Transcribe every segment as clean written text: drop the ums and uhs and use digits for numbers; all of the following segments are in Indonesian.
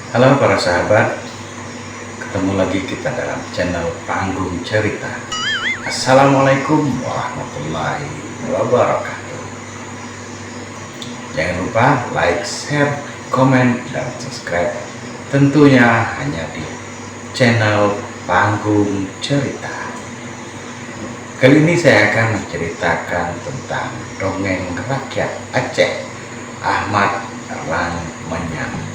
Halo para sahabat, ketemu lagi kita dalam channel Panggung Cerita. Assalamualaikum warahmatullahi wabarakatuh. Jangan lupa like, share, komen, dan subscribe. Tentunya hanya di channel Panggung Cerita. Kali ini saya akan menceritakan tentang dongeng rakyat Aceh, Ahmad Rang Menyang.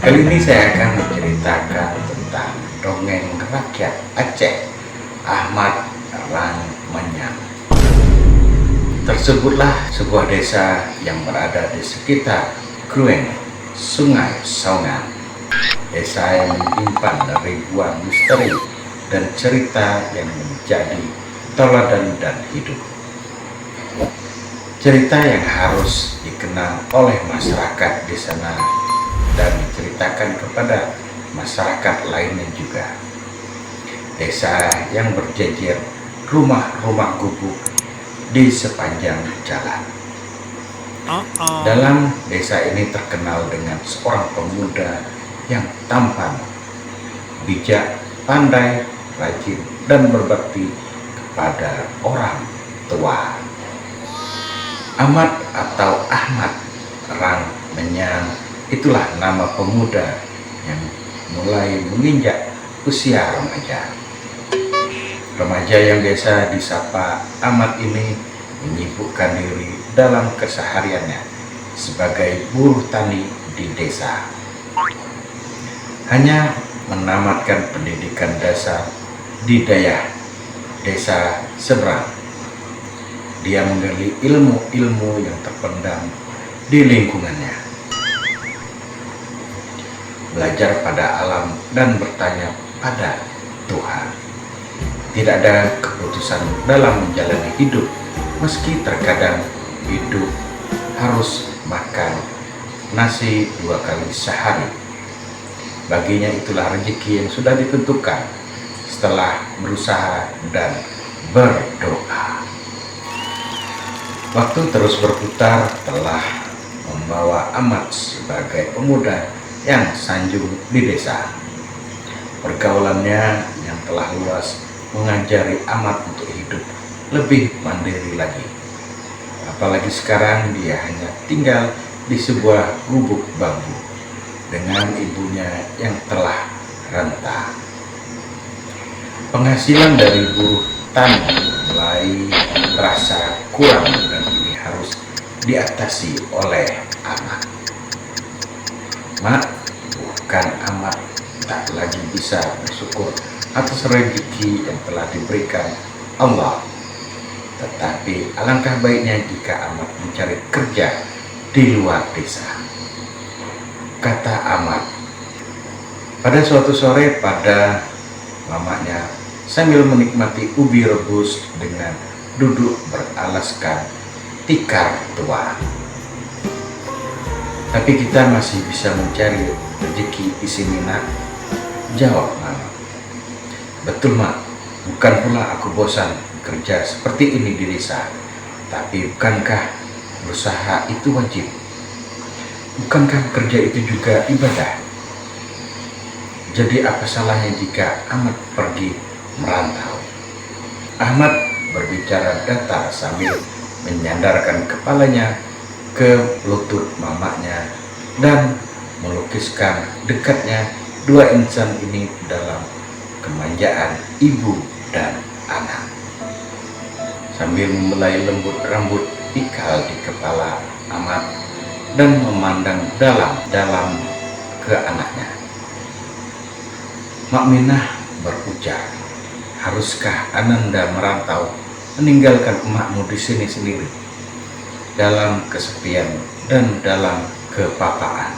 Kali ini saya akan menceritakan tentang dongeng rakyat Aceh, Ahmad Rang Menyang. Tersebutlah sebuah desa yang berada di sekitar Krueng, Sungai Saungan. Desa yang menyimpan ribuan misteri dan cerita yang menjadi teladan dan hidup. Cerita yang harus dikenal oleh masyarakat di sana dan diceritakan kepada masyarakat lainnya juga. Desa yang berjejer rumah-rumah gubuk di sepanjang jalan. Dalam desa ini terkenal dengan seorang pemuda yang tampan, bijak, pandai, rajin, dan berbakti kepada orang tua. Ahmad atau Ahmad Rang Menyang itulah nama pemuda yang mulai menginjak usia remaja. Remaja yang biasa disapa Ahmad ini menyibukkan diri dalam kesehariannya sebagai buruh tani di desa. Hanya menamatkan pendidikan dasar di desa seberang. Dia menggali ilmu-ilmu yang terpendam di lingkungannya. Belajar pada alam dan bertanya pada Tuhan. Tidak ada keputusan dalam menjalani hidup, meski terkadang hidup harus makan nasi 2 kali sehari. Baginya itulah rezeki yang sudah ditentukan setelah berusaha dan berdoa. Waktu terus berputar telah membawa Ahmad sebagai pemuda yang sanjung di desa. Pergaulannya yang telah luas mengajari Ahmad untuk hidup lebih mandiri lagi. Apalagi sekarang dia hanya tinggal di sebuah gubuk bambu dengan ibunya yang telah renta. Penghasilan dari buruh tani mulai terasa kurang dan ini harus diatasi oleh Ahmad. Mak, bukan Ahmad tak lagi bisa bersyukur atas rezeki yang telah diberikan Allah. Tetapi alangkah baiknya jika Ahmad mencari kerja di luar desa. Kata Ahmad pada suatu sore pada mamanya sambil menikmati ubi rebus dengan duduk beralaskan tikar tua. Tapi kita masih bisa mencari rezeki di sini, nak. Jawab Mama. Betul, Mak. Bukan pula aku bosan kerja seperti ini di desa. Tapi bukankah berusaha itu wajib? Bukankah kerja itu juga ibadah? Jadi apa salahnya jika Ahmad pergi merantau? Ahmad berbicara datar sambil menyandarkan kepalanya ke lutut mamanya dan melukiskan dekatnya 2 insan ini dalam kemanjaan ibu dan anak. Sambil membelai lembut rambut ikal di kepala Ahmad dan memandang dalam-dalam ke anaknya. Mak Minah berujar, Haruskah Ananda merantau meninggalkan emakmu di sini sendiri, dalam kesepian dan dalam kepapaan?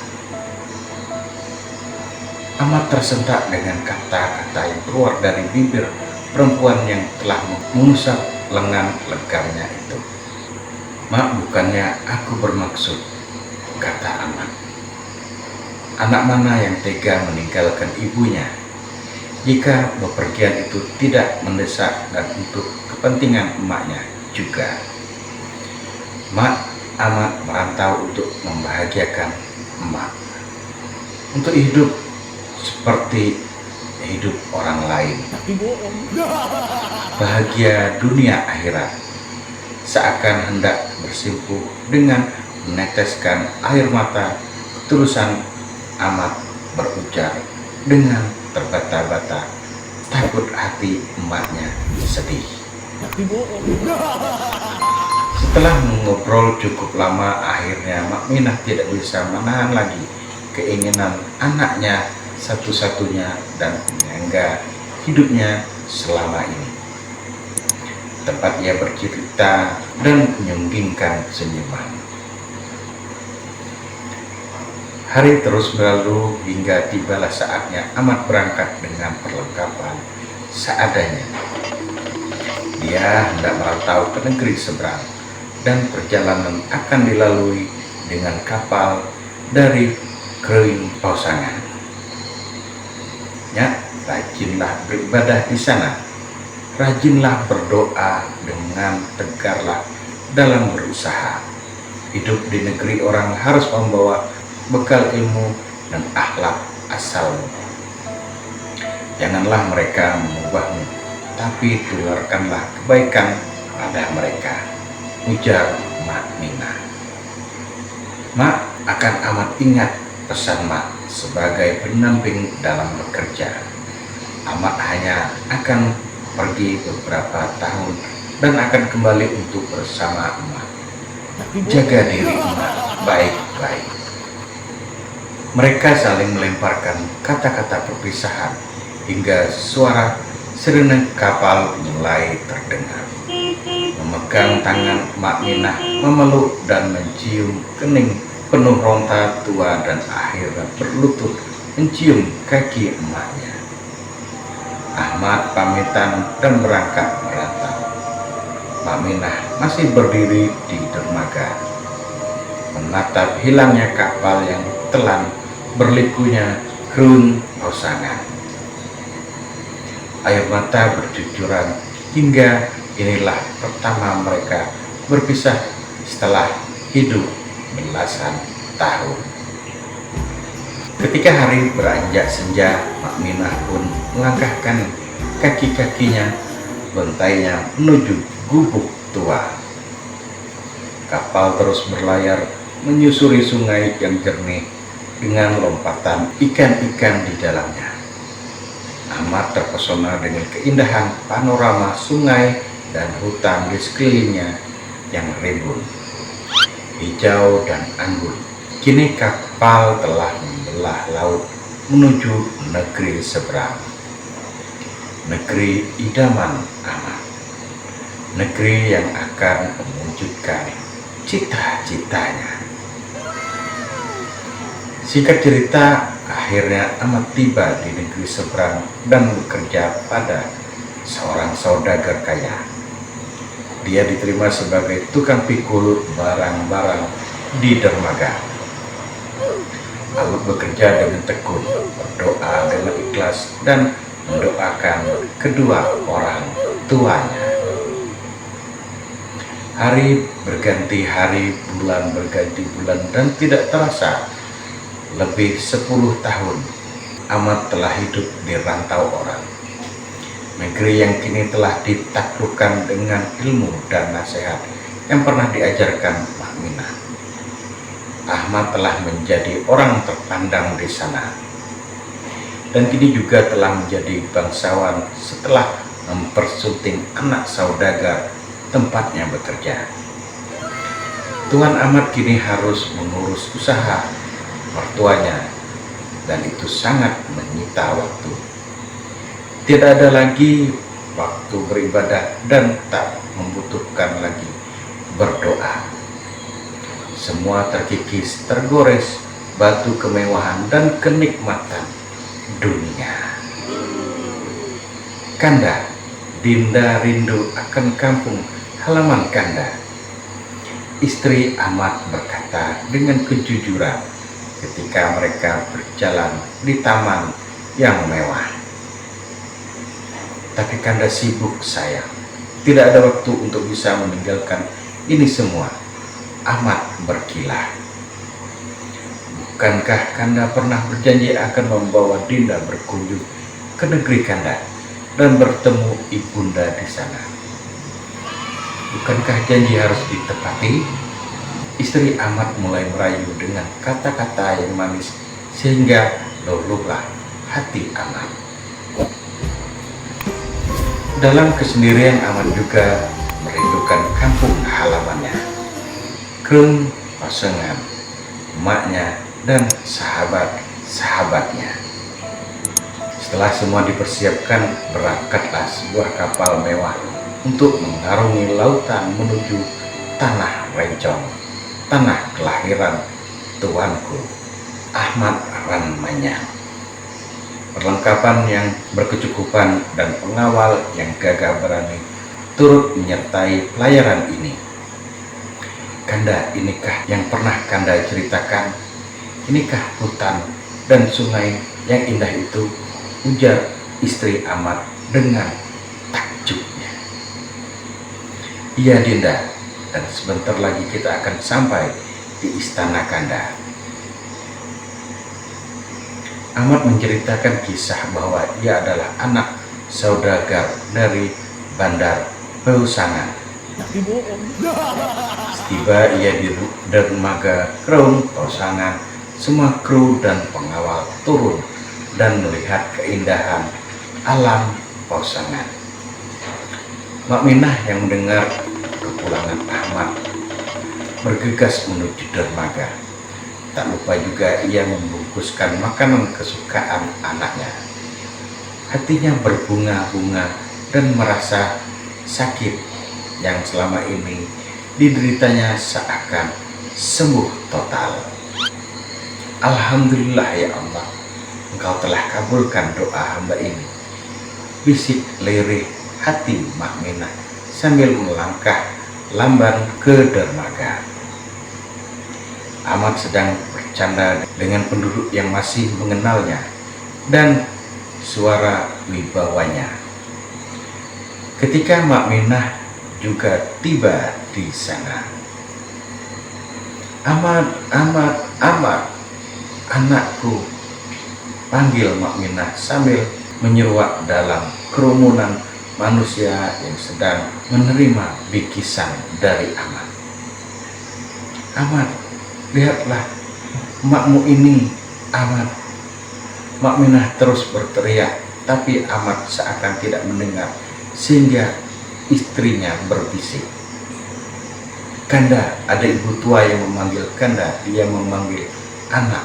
Amat tersentak dengan kata-kata yang keluar dari bibir perempuan yang telah mengusap lengan legamnya itu. "Mak, bukannya aku bermaksud," kata Amat. "Anak mana yang tega meninggalkan ibunya jika bepergian itu tidak mendesak dan untuk kepentingan emaknya juga? Mak, Amat merantau untuk membahagiakan emak, untuk hidup seperti hidup orang lain, bahagia dunia akhirat, seakan hendak bersimpuh dengan meneteskan air mata." Ketulusan Amat berujar dengan terbata-bata, takut hati emaknya sedih. Setelah mengobrol cukup lama, akhirnya Makminah tidak bisa menahan lagi keinginan anaknya satu-satunya dan penyangga hidupnya selama ini. Tempat ia bercerita dan menyunggingkan senyuman. Hari terus berlalu hingga tibalah saatnya Amat berangkat dengan perlengkapan seadanya. Dia hendak merantau ke negeri seberang, dan perjalanan akan dilalui dengan kapal dari Kreuing Pausangan. Ya, rajinlah beribadah di sana, rajinlah berdoa dengan tegarlah dalam berusaha. Hidup di negeri orang harus membawa bekal ilmu dan akhlak asalmu. Janganlah mereka mengubahmu, tapi tularkanlah kebaikan pada mereka, ujar Makminah. Mak akan amat ingat pesan Mak sebagai pendamping dalam bekerja. Amat hanya akan pergi beberapa tahun dan akan kembali untuk bersama Emak. Jaga diri Emak baik-baik. Mereka saling melemparkan kata-kata perpisahan hingga suara sirene kapal mulai terdengar. Memegang tangan Makminah, memeluk dan mencium kening penuh ronta tua, dan akhirnya berlutut mencium kaki emaknya. Ahmad pamitan dan berangkat merantau. Makminah masih berdiri di dermaga, menatap hilangnya kapal yang telan berlikunya Kreuing Pausangan. Air mata bercucuran hingga inilah pertama mereka berpisah setelah hidup belasan tahun. Ketika hari beranjak senja, Makminah pun melangkahkan kaki-kakinya, bentainya menuju gubuk tua. Kapal terus berlayar menyusuri sungai yang jernih dengan lompatan ikan-ikan di dalamnya. Amat terpesona dengan keindahan panorama sungai dan hutan di sekelilingnya yang rimbun, hijau dan anggun. Kini kapal telah membelah laut menuju negeri seberang, negeri idaman Amat, negeri yang akan mewujudkan cita-citanya. Singkat cerita, akhirnya Amat tiba di negeri seberang dan bekerja pada seorang saudagar kaya. Dia diterima sebagai tukang pikul barang-barang di dermaga. Amat bekerja dengan tekun, berdoa dengan ikhlas, dan mendoakan kedua orang tuanya. Hari berganti hari, bulan berganti bulan, dan tidak terasa lebih 10 tahun Amat telah hidup di rantau orang. Negeri yang kini telah ditaklukkan dengan ilmu dan nasihat yang pernah diajarkan Makminah. Ahmad telah menjadi orang terpandang di sana, dan kini juga telah menjadi bangsawan setelah mempersunting anak saudagar tempatnya bekerja. Tuan Ahmad kini harus mengurus usaha mertuanya, dan itu sangat menyita waktu. Tidak ada lagi waktu beribadah dan tak membutuhkan lagi berdoa. Semua terkikis, tergores batu kemewahan dan kenikmatan dunia. Kanda, Dinda rindu akan kampung halaman Kanda. Istri Ahmad berkata dengan kejujuran ketika mereka berjalan di taman yang mewah. Tapi Kanda sibuk sayang, tidak ada waktu untuk bisa meninggalkan ini semua. Ahmad berkilah. Bukankah Kanda pernah berjanji akan membawa Dinda berkunjung ke negeri Kanda dan bertemu ibunda di sana? Bukankah janji harus ditepati? Istri Ahmad mulai merayu dengan kata-kata yang manis sehingga luluhlah hati Ahmad. Dalam kesendirian Ahmad juga merindukan kampung halamannya, Krung, pasangan, emaknya, dan sahabat-sahabatnya. Setelah semua dipersiapkan, berangkatlah sebuah kapal mewah untuk mengarungi lautan menuju tanah Rencong, tanah kelahiran tuanku Ahmad Ranmanyang. Perlengkapan yang berkecukupan dan pengawal yang gagah berani turut menyertai pelayaran ini. Kanda, inikah yang pernah Kanda ceritakan? Inikah hutan dan sungai yang indah itu? Ujar istri Ahmad dengan takjubnya. Iya Dinda, dan sebentar lagi kita akan sampai di istana Kanda. Ahmad menceritakan kisah bahwa ia adalah anak saudagar dari Bandar Peusangan. Setiba ia di dermaga Krung Peusangan, semua kru dan pengawal turun dan melihat keindahan alam Peusangan. Mak Minah yang mendengar kepulangan Ahmad bergegas menuju dermaga. Tak lupa juga ia membungkuskan makanan kesukaan anaknya. Hatinya berbunga-bunga dan merasa sakit yang selama ini dideritanya seakan sembuh total. Alhamdulillah ya Allah, Engkau telah kabulkan doa hamba ini, bisik lirih hati Mak Minah sambil melangkah lamban ke dermaga. Ahmad sedang bercanda dengan penduduk yang masih mengenalnya dan suara wibawanya. Ketika Mak Minah juga tiba di sana. Ahmad, Ahmad, Ahmad, anakku, panggil Mak Minah sambil menyeruak dalam kerumunan manusia yang sedang menerima bikisan dari Ahmad. Ahmad, lihatlah makmu ini, Ahmad. Mak Minah terus berteriak, tapi Ahmad seakan tidak mendengar, sehingga istrinya berbisik. Kanda, ada ibu tua yang memanggil Kanda. Dia memanggil anak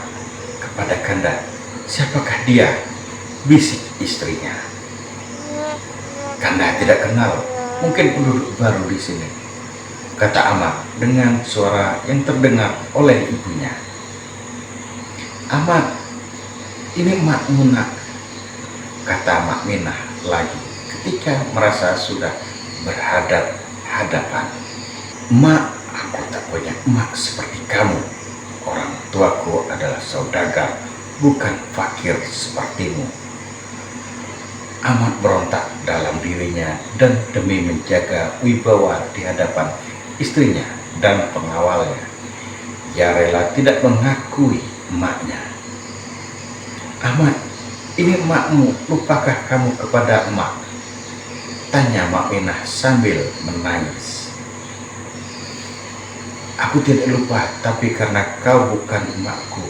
kepada Kanda. Siapakah dia? Bisik istrinya. Kanda tidak kenal, mungkin penduduk baru di sini, kata Ahmad dengan suara yang terdengar oleh ibunya. Ahmad, ini makmu nak, kata Mak Minah lagi ketika merasa sudah berhadap-hadapan. Mak, aku tak punya emak seperti kamu. Orang tuaku adalah saudagar, bukan fakir sepertimu. Ahmad berontak dalam dirinya dan demi menjaga wibawa di hadapan istrinya dan pengawalnya, ia rela tidak mengakui emaknya. Ahmad, ini emakmu, lupakah kamu kepada emak? Tanya Mak Minah sambil menangis. Aku tidak lupa, tapi karena kau bukan emakku,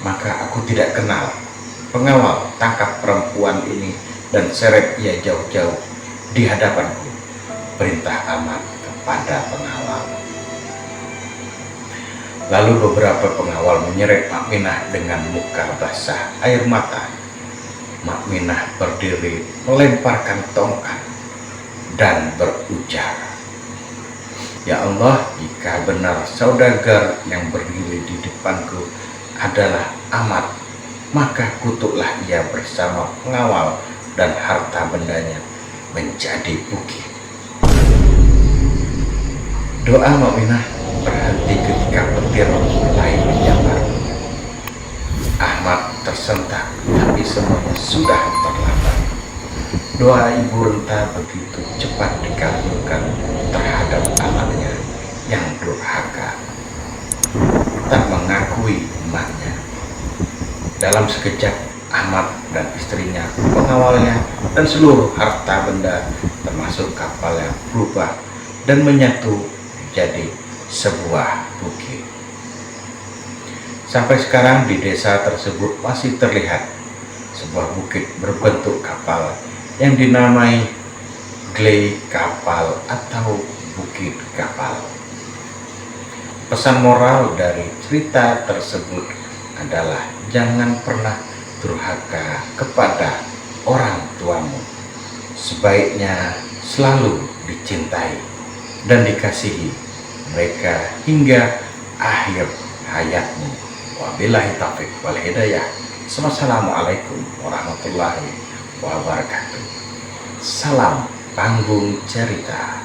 maka aku tidak kenal. Pengawal, tangkap perempuan ini dan seret ia jauh-jauh di hadapanku, perintah Ahmad kepada pengawal. Lalu beberapa pengawal menyeret Mak Minah dengan muka basah air mata. Mak Minah berdiri melemparkan tongkat dan berujar, "Ya Allah, jika benar saudagar yang berdiri di depanku adalah Ahmad, maka kutuklah ia bersama pengawal dan harta bendanya menjadi bukit." Doa Mukminah berhenti ketika petir mulai menyambar. Ahmad tersentak, tapi semuanya sudah terlambat. Doa ibu renta begitu cepat dikabulkan terhadap anaknya yang durhaka, tak mengakui emaknya. Dalam sekejap, Ahmad dan istrinya, pengawalnya, dan seluruh harta benda termasuk kapalnya berubah dan menyatu menjadi sebuah bukit. Sampai sekarang di desa tersebut masih terlihat sebuah bukit berbentuk kapal yang dinamai Glei Kapal atau Bukit Kapal. Pesan moral dari cerita tersebut adalah jangan pernah durhaka kepada orang tuamu. Sebaiknya selalu dicintai dan dikasihi mereka hingga akhir hayatmu. Wabillahi taufiq wal hidayah. Wassalamualaikum warahmatullahi wabarakatuh. Salam Panggung Cerita.